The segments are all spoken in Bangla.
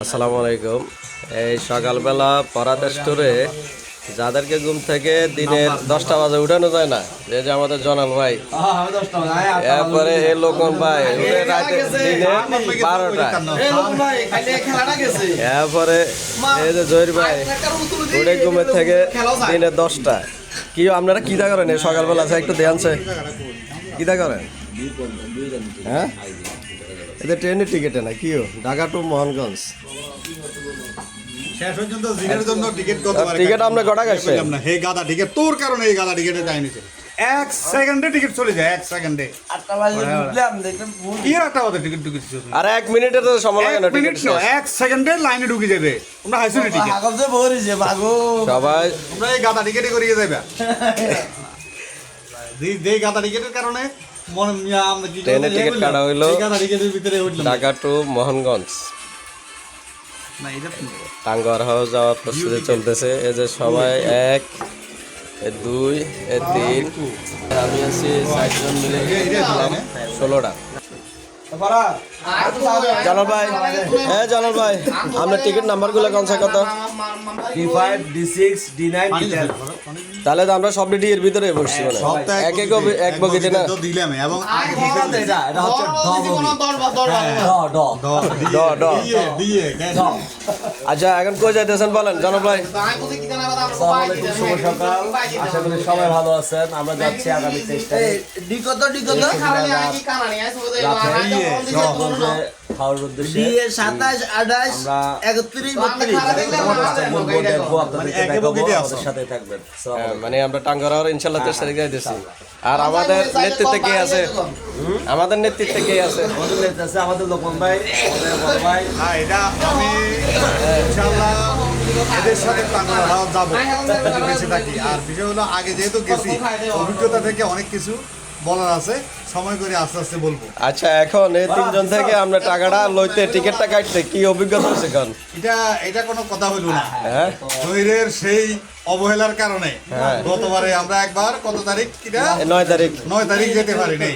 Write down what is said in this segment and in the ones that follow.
আসসালামু আলাইকুম। এই সকালবেলা পরাত স্টোরে যাদেরকে ঘুম থেকে দিনের 10টা বাজে উঠানো যায় না, এই যে আমাদের জনাল ভাই, এরপরে এই লোকন ভাই উঠে রাতে দিনে 12টা, এরপরে এই যে জহির ভাই উঠে ঘুমের থেকে দিনে 10টা। কি আপনারা কিদা করেন এই সকালবেলা? একটু ধ্যানছে কিদা করেন? হ্যাঁ, এটা ট্রেনের টিকিটে না কি ঢাকা টু মোহনগঞ্জ শেষ পর্যন্ত জিনের জন্য টিকিট কত বার টিকিট আমরা কটা গেছে না, হে গাদা টিকিট তোর কারণে এই গাদা টিকিটে যায়নি তো 1 সেকেন্ডে টিকিট চলে যায় 1 সেকেন্ডে 8টা বাজে ঢুকলাম দেখলাম কি একটা ওদের টিকিট ঢুকেছে আর 1 মিনিটের তো সময় লাগে না টিকিট 1 সেকেন্ডে লাইনে ঢুকে যাবে তোমরা হাইছো না টিকিট আগম যে ভরি যে ভাগো সবাই তোমরা এই গাদা টিকিটে করিয়ে যাবে যেই গাদা টিকিটের কারণে মন মিয়া আমরা কি ট্রেনের টিকিট কাটা হইলো এই গাদা টিকিটের ভিতরে উঠলাম ঢাকা টু মোহনগঞ্জ না এটা টাঙ্গুয়ার হাউস যাওয়ার প্রস্তুতি চলতেছে। এই যে সবাই 1 2 3 আমি আছি 4জন মিলে 16টা। জালাল ভাই, হ্যাঁ জালাল ভাই, আপনার টিকিট নাম্বারগুলো কোন কত? D5 D6 D9 D10 তাহলে তো আমরা সব ডি এর ভিতরে বসছি মানে এক বগিতে না। তো দিলাম এবং আগে এটা হচ্ছে ড ড দিয়ে আচ্ছা, এখন কই যাইতেছেন বলেন জালাল ভাই? আসসালামু আলাইকুম, শুভ সকাল। আশা করি সবাই ভালো আছেন। আমরা যাচ্ছি আগামী 23 তারিখ ডি কত খাওয়ার উদ্দেশ্যে। ডি এর 27 28 31 আমাদের সাথে থাকবেন। মানে আমরা টাঙ্গুয়ার হাওর ইনশাআল্লাহ 23 তারিখে যাইতেছি। আর আমাদের নেতৃত্বে কে আছে? আমাদের নেতৃত্বে কে আছে? আমাদের নেতা আছে আমাদের লোকন ভাই, আমাদের বড় ভাই। হ্যাঁ, এটা আমি ইনশাআল্লাহ এদের সাথে টাঙ্গুয়ার হাওর যাবো যদি বেঁচে থাকি। আর বিষয় হলো আগে যেহেতু গেছি অভিজ্ঞতা থেকে অনেক কিছু বলার আছে, সময় করে আস্তে আস্তে বলবো। আচ্ছা, এখন এই 3 জন থেকে আমরা টাকাটা লইতে টিকিটটা কাটতে কি অভিজ্ঞতা হচ্ছে কোন? এটা কোনো কথা হইলো না। হ্যাঁ, শরীরের সেই অবহেলার কারণে গতবারে আমরা একবার কত তারিখ কিটা 9 তারিখ 9 তারিখ যেতে পারি নাই।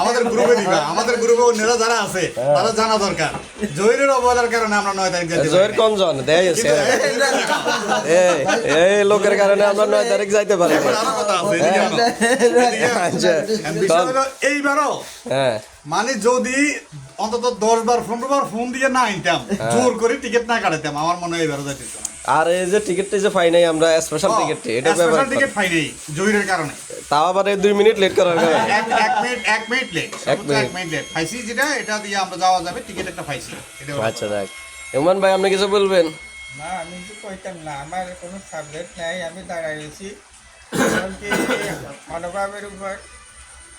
আমাদের গ্রুপে দিবা, আমাদের গ্রুপে অন্যরা যারা আছে তারা জানা দরকার জহিরের অবহেলার কারণে আমরা 9 তারিখ যেতে জয়ের কোন জন দেয় আছে? এই লোকের কারণে আমরা 9 তারিখ যাইতে পারি না। আরো কথা আছে এদিকে আনো। আচ্ছা, বিষয় হলো এইবারও হ্যাঁ, মানে যদি অন্তত 10 বার 15 বার ফোন দিয়ে না আনতাম, জোর করে টিকিট না কাটাতাম, আমার মনে হয় এবারও যাইতে না। আর এই যে টিকিটটা যে পাই নাই আমরা স্পেশাল টিকিট, এটা ব্যাপার স্পেশাল টিকিট পাই নাই জহিরের কারণে। তাও আবার 2 মিনিট লেট করার কারণে। এক মিনিট লেট, এক মিনিট লেট পাইছি, যেটা এটা দিয়ে আমরা যাওয়া যাবে, টিকিট একটা পাইছি। এটা হলো আচ্ছা, দেখ ইমরান ভাই, আপনি কিছু বলবেন? না, আমি তো কইতাম না, আমার কোনো সাবজেক্ট নাই, আমি দাঁড়াইছি এমনকি মনোভাবের উপর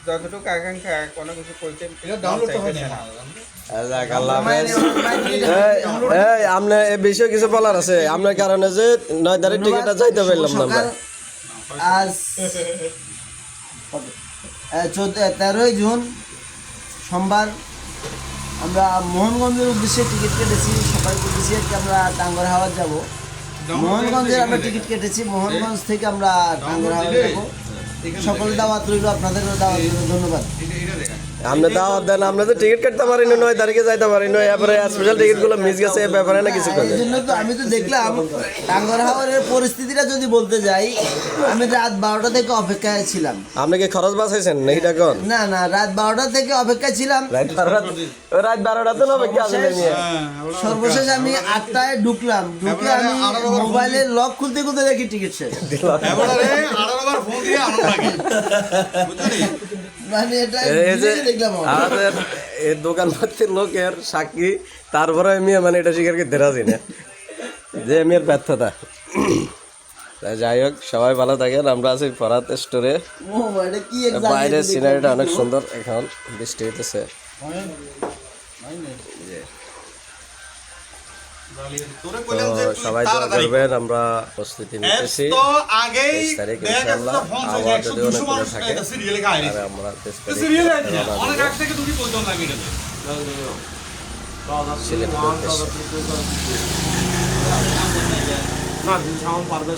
যতটুকু আকাঙ্ক্ষা কোনো কিছু কইতে যাক, আল্লাহ হাফেজ। এই আপনি এই বিষয়ে কিছু বলার আছে? আপনার কারণে যে 9 তারিখ টিকিটটা যাইতে পারলাম না আমরা। আজ 13 জুন সোমবার আমরা মোহনগঞ্জের উদ্দেশ্যে টিকিট কেটেছি। সকাল কেটেছি কি আমরা টাঙ্গুয়ার হাওর যাব। মোহনগঞ্জের আমরা টিকিট কেটেছি, মোহনগঞ্জ থেকে আমরা টাঙ্গুয়ার হাওর যাব। সকল দাওয়াত রইল, আপনাদের দাওয়াত রইল, ধন্যবাদ। আপনি দাওয়াত দেন, আমরা তো টিকিট কাটতে পারি না, 9 তারিখে যাইতে পারি না, এরপরে স্পেশাল টিকিটগুলো মিস গেছে, এই ব্যাপারে না কিছু করে। এই জন্য তো আমি তো দেখলাম টাঙ্গুয়ার হাওরের পরিস্থিতিটা যদি বলতে যাই, আমি রাত 12টা থেকে অপেক্ষায় ছিলাম। আপনি কি খরচ বাঁচাইছেন না? এটা কোন না না, রাত 12টা থেকে অপেক্ষায় ছিলাম। রাত 12টা তো হবে কি আসলে নিয়ে। সর্বশেষ আমি 8টায় ঢুকলাম, ঢুকে আমি মোবাইলের লক খুলতে খুলতে দেখি টিকিট শেষ। এবারে 18 বার ফোন দিয়ে আনো লাগে, বুঝলি? মানে এটা এই যে দেখলাম আমাদের এই দোকানপাতির লোকের সাক্ষী, তারপরে আমি মানে এটা স্বীকার করতে রাজি না যে আমি এর ব্যর্থতা। তাই যাই হোক, সবাই ভালো থাকেন। আমরা আছি ফরাত স্টোরে, ও এটা কি বাইরের সিনারিটা অনেক সুন্দর, এখন বৃষ্টি হইতেছে। তো সবাই দোয়া করবেন, আমরা প্রস্তুতি নিতেছি। 23 তারিখ ইনশাআল্লাহ আবার যদি অনেক দূরে থাকে আর আমরা 23 তারিখ অনেক আগে থেকে তুমি কইতাম না মিডলে সিলেটের উদ্দেশ্যে। না, দিন সামন পারবে